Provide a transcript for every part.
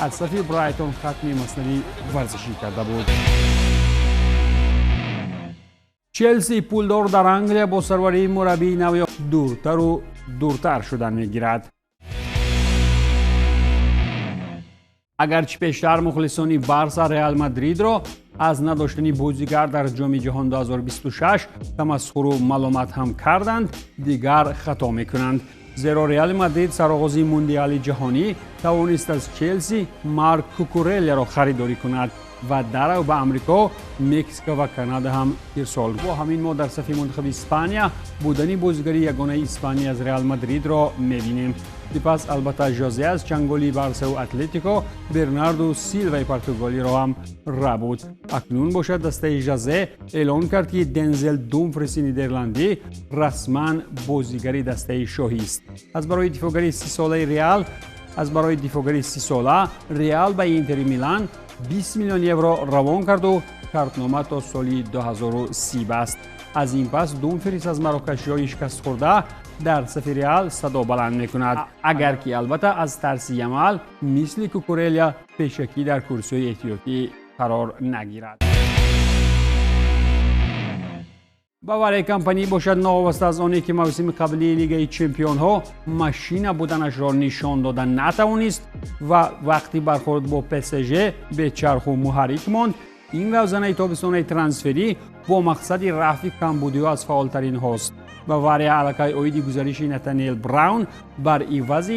از صفی برایتون ختمی مصنوی ورزشی کرده بود. چلسی پولدار در انگلیا با سروری مربی نوی دورتر و دورتر شدن میگیرد. اگرچه پیشتر مخلصان بارسا رئال مادرید را از نداشتن بازیگر در جام جهان 2026 تمسخر و ملامت هم کردند، دیگر خطا میکنند. زیرا رئال مادرید سرآغاز موندیال جهانی توانست از چلسی مارک کوکورلا را خریداری کند و در او به امریکا، مکزیک و کانادا هم ارسال. با همین ما در صفحه منتخب اسپانیا بودن بازیگری یگانه اسپانیا از رئال مادرید را می‌بینیم. سپس البته ژوزه از چنگالی بارسا و اتلتیکو، برناردو سیلوای پرتغالی را هم را بود. اکنون باشد دسته ژوزه اعلان کرد که دنزل دومفریس نیدرلندی رسما بازیگری دسته شاهی است. از برای دفاعگری 30 ساله ریال به اینتر میلان 20 میلیون یورو روان کرد و کارتنامه تا سال 2030 بست. از این پس دومفریس از مراکشی‌های شکست خورده در صف ریال صدا بلند میکند، اگر که البته از ترس یمال مثل کوکورلا پیشکی در کرسی احتیاطی قرار نگیرد. باواریا کمپانی باشد ناواسته از آنی که موسم قبلی لیگ چمپیون ها ماشین بودنش را نشان دادن نتوانست و وقتی برخورد با PSG به چرخ و محرک ماند، این روزانه تابستان ترانسفری با مقصد رفع کمبودی از فعالترین هاست. باواریا علاقه اویدی گزارش نتانیل براون بر عوض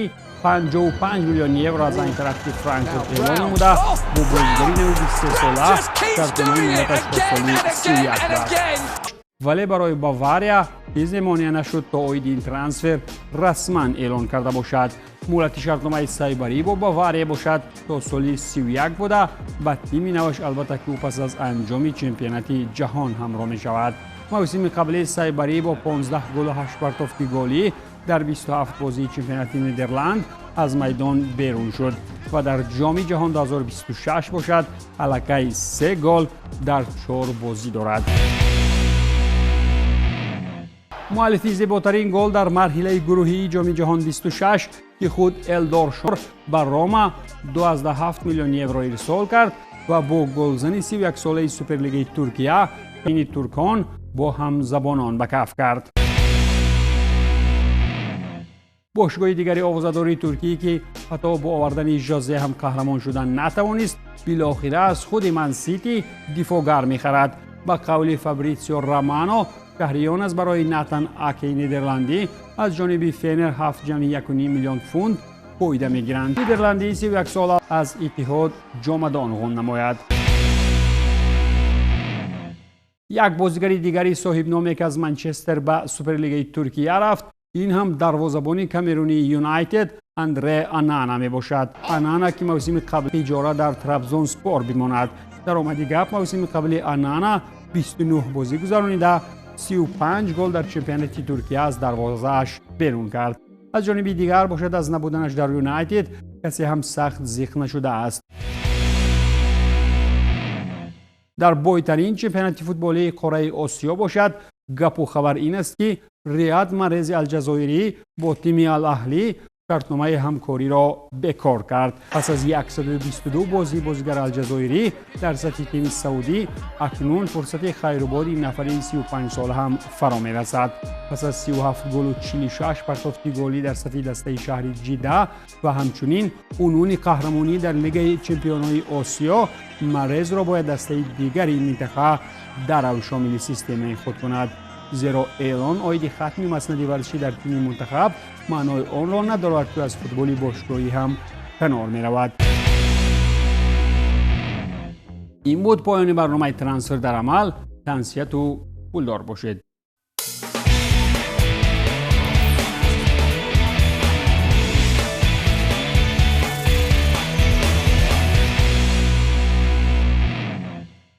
55 میلیون یورو از اینتراکت فرانکفورت اعلام نموده با بازیگری نوی 23 ساله کارتنامه مدتش به سال 31 بست. ولی برای باواریا چیز مانع نشد تا اوید این ترانسفر رسما اعلان کرده باشد. مهلت شرطنامه سایبری با باواریا باشد تا سال 31 بوده. با تیم نوش البته که او پس از انجام چمپیونات جهان همراه می شود. موسم قبلی سایبری با 15 گل و 8 پرتافت گلی در 27 بازی چمپیونات نیدرلند از میدان بیرون شد و در جام جهان 2026 باشد الکی 3 گل در 4 بازی دارد. مؤلفی زیباترین گل در مرحله گروهی جام جهان 26 که خود الدار شور بر روما 12.7 میلیون یورو ارسال کرد و با گلزنی 31 ساله سوپرلیگ ترکیه این ترکان با هم زبانان به کف کرد. باشگاه دیگری آوازه‌داری ترکیه که حتی با آوردن ژوزه هم قهرمان شدن نتوانست، بالاخره از خود من سیتی دفاعگر می‌خرد. با قول فابریسیو رومانو شهریان از برای ناتان آکی نیدرلندی از جانب فینر 7.1 میلیون پوند پویده میگیرند. نیدرلندی 31 ساله از اتحاد جامدان غون نماید. یک بازیگر دیگری صاحب نامی که از منچستر به سوپرلیگ ترکیه رفت، این هم دروازه‌بان کامرونی یونایتد اندره آنانا می باشد. آنانا که موسم قبلی اجاره در ترابزونسپور بماند. در آمدی گپ موسم قبلی آنانا 29 بازی گذرانیده 35 گل در چمپیونات ترکیه از دروازه‌اش بیرون کرد. از جانب دیگر باشد از نبودنش در یونایتد کسی هم سخت زیخ نشده است. در بایترین چمپیونات فوتبالی قاره آسیا باشد گپ و خبر این است که ریاض محرز الجزایری با تیم الاهلی کارتنامه همکاری را بکار کرد. پس از 122 بازی بازیگر الجزایری در سطح تیم سعودی اکنون فرصت خیرآباد این نفر 35 ساله هم فرا می‌رسد. پس از 37 گل و 46 پرتافت گلی در سطح دسته شهری جده و همچنین عنوان قهرمانی در لیگ چمپیون‌های آسیا، محرز را باید دسته دیگر این منطقه در او شامل سیستم خود کند. زیرا اعلان آید ختم مسند ورزشی در تیم منتخب معنای آن را ندارد که از فوتبال باشگاهی هم کنار می رود. این بود پایان برنامه ترانسفر در عمل. تنسیت و پولدار باشید.